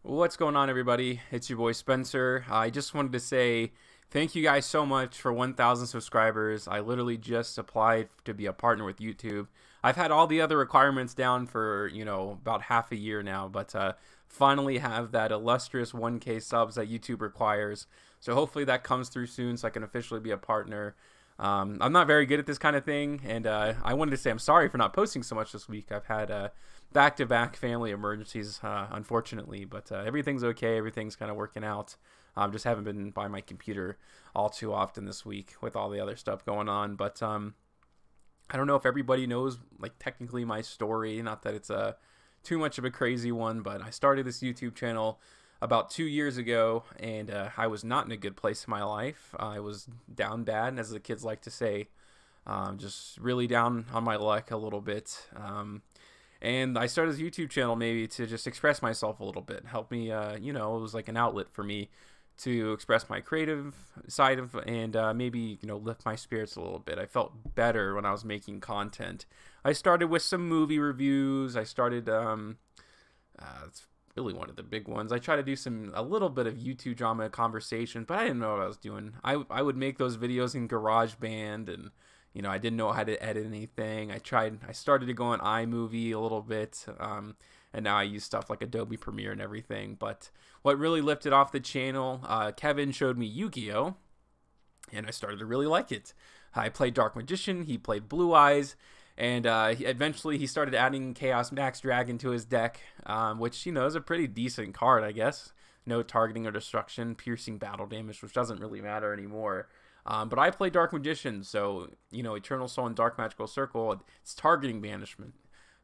What's going on, everybody? It's your boy Spencer. I just wanted to say thank you guys so much for 1,000 subscribers. I literally just applied to be a partner with YouTube. I've had all the other requirements down for, about half a year now, but finally have that illustrious 1K subs that YouTube requires. So hopefully that comes through soon so I can officially be a partner. I'm not very good at this kind of thing, and I wanted to say I'm sorry for not posting so much this week. I've had back-to-back family emergencies, unfortunately, but everything's okay. Everything's kind of working out. Just haven't been by my computer all too often this week with all the other stuff going on. But I don't know if everybody knows, like, technically my story. Not that it's too much of a crazy one, but I started this YouTube channel about 2 years ago, and I was not in a good place in my life. I was down bad, as the kids like to say, just really down on my luck a little bit. And I started this YouTube channel maybe to just express myself a little bit, help me, it was like an outlet for me to express my creative side of, and maybe, lift my spirits a little bit. I felt better when I was making content. I started with some movie reviews. I started, it's really one of the big ones. I try to do a little bit of YouTube drama conversation, but I didn't know what I was doing. I would make those videos in GarageBand, and I didn't know how to edit anything. I started to go on iMovie a little bit, and now I use stuff like Adobe Premiere and everything. But what really lifted off the channel, Kevin showed me YuGiOh, and I started to really like it. I played Dark Magician, he played Blue Eyes, and eventually he started adding Chaos Max Dragon to his deck, which, is a pretty decent card, I guess. No targeting or destruction, piercing battle damage, which doesn't really matter anymore. But I play Dark Magician, so, Eternal Soul and Dark Magical Circle, it's targeting banishment.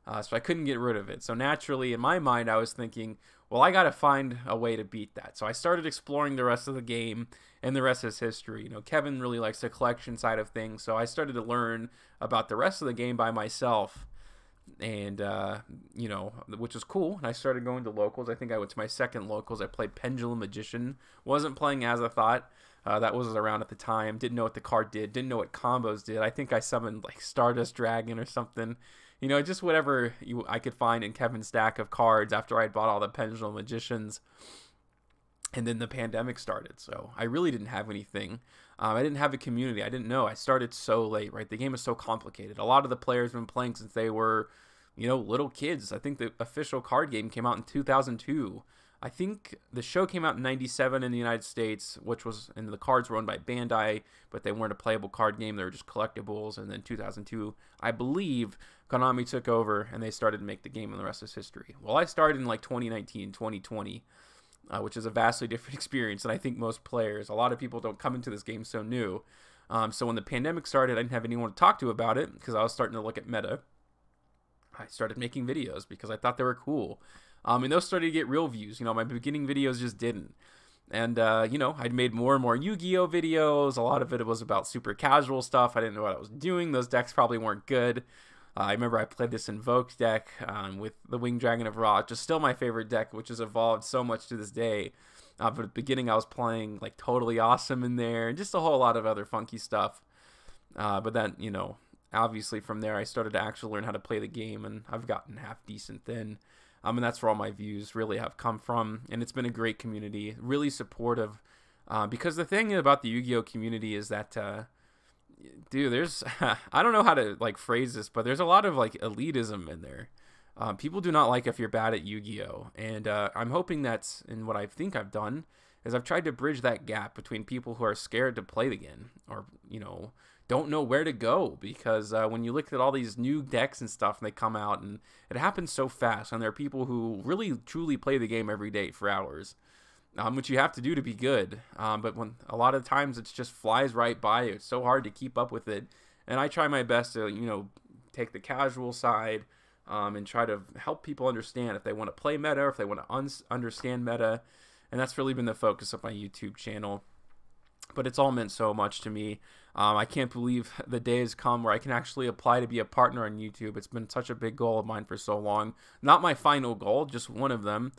So I couldn't get rid of it. So naturally, in my mind, I was thinking, well, I got to find a way to beat that. So I started exploring the rest of the game, and the rest is history. Kevin really likes the collection side of things, so I started to learn about the rest of the game by myself, and, which was cool. And I started going to locals. I think I went to my second locals. I played Pendulum Magician. Wasn't playing as I thought. That was around at the time. Didn't know what the card did. Didn't know what combos did. I think I summoned like Stardust Dragon or something. Just whatever I could find in Kevin's stack of cards after I had bought all the Pendulum Magicians. And then the pandemic started, so I really didn't have anything. I didn't have a community. I didn't know. I started so late, right? The game is so complicated. A lot of the players have been playing since they were, little kids. I think the official card game came out in 2002. I think the show came out in 97 in the United States, and the cards were owned by Bandai, but they weren't a playable card game. They were just collectibles. And then 2002, I believe, Konami took over and they started to make the game, and the rest is history. Well, I started in like 2019, 2020, which is a vastly different experience than I think most players. A lot of people don't come into this game so new. So when the pandemic started, I didn't have anyone to talk to about it because I was starting to look at meta. I started making videos because I thought they were cool. And those started to get real views. My beginning videos just didn't. And, I'd made more and more Yu-Gi-Oh videos. A lot of it was about super casual stuff. I didn't know what I was doing. Those decks probably weren't good. I remember I played this Invoked deck with the Winged Dragon of Ra, which is still my favorite deck, which has evolved so much to this day. But at the beginning, I was playing, like, Totally Awesome in there, and just a whole lot of other funky stuff. But then, obviously from there, I started to actually learn how to play the game, and I've gotten half decent then. And that's where all my views really have come from. And it's been a great community, really supportive. Because the thing about the Yu-Gi-Oh community is that, dude, there's, I don't know how to like phrase this, but there's a lot of like elitism in there. People do not like if you're bad at Yu-Gi-Oh. And I'm hoping that's, and what I think I've done, is I've tried to bridge that gap between people who are scared to play the game, or, don't know where to go, because when you look at all these new decks and stuff and they come out, and it happens so fast, and there are people who really truly play the game every day for hours, which you have to do to be good, but when a lot of times it just flies right by you. It's so hard to keep up with it, and I try my best to take the casual side, and try to help people understand if they want to play meta, or if they want to understand meta, and that's really been the focus of my YouTube channel. But it's all meant so much to me. I can't believe the day has come where I can actually apply to be a partner on YouTube. It's been such a big goal of mine for so long. Not my final goal, just one of them.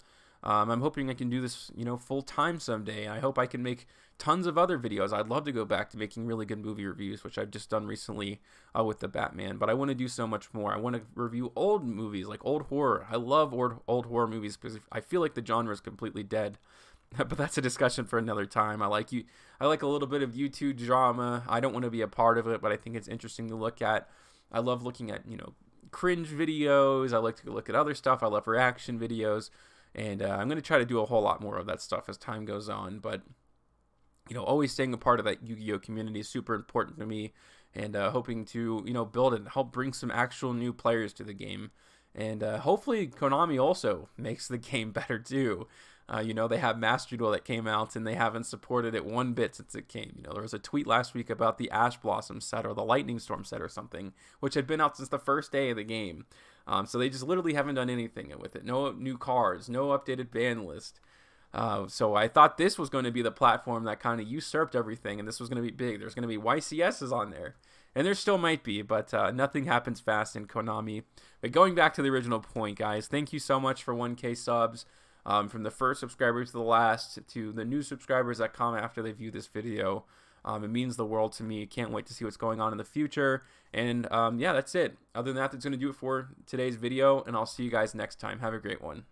I'm hoping I can do this, full time someday. I hope I can make tons of other videos. I'd love to go back to making really good movie reviews, which I've just done recently with the Batman. But I want to do so much more. I want to review old movies, like old horror. I love old horror movies because I feel like the genre is completely dead. But that's a discussion for another time. I like a little bit of YouTube drama. I don't want to be a part of it, but I think it's interesting to look at. I love looking at, cringe videos. I like to look at other stuff. I love reaction videos. And I'm going to try to do a whole lot more of that stuff as time goes on. But, always staying a part of that YuGiOh community is super important to me. And hoping to, build and help bring some actual new players to the game. And hopefully Konami also makes the game better too. They have Master Duel that came out and they haven't supported it one bit since it came. There was a tweet last week about the Ash Blossom set or the Lightning Storm set or something, which had been out since the first day of the game. So they just literally haven't done anything with it. No new cards, no updated ban list. So I thought this was going to be the platform that kind of usurped everything, and this was going to be big. There's going to be YCSs on there, and there still might be, but nothing happens fast in Konami. But going back to the original point, guys, thank you so much for 1K subs. From the first subscribers to the last, to the new subscribers that come after they view this video. It means the world to me. Can't wait to see what's going on in the future. And yeah, that's it. Other than that, that's going to do it for today's video, and I'll see you guys next time. Have a great one.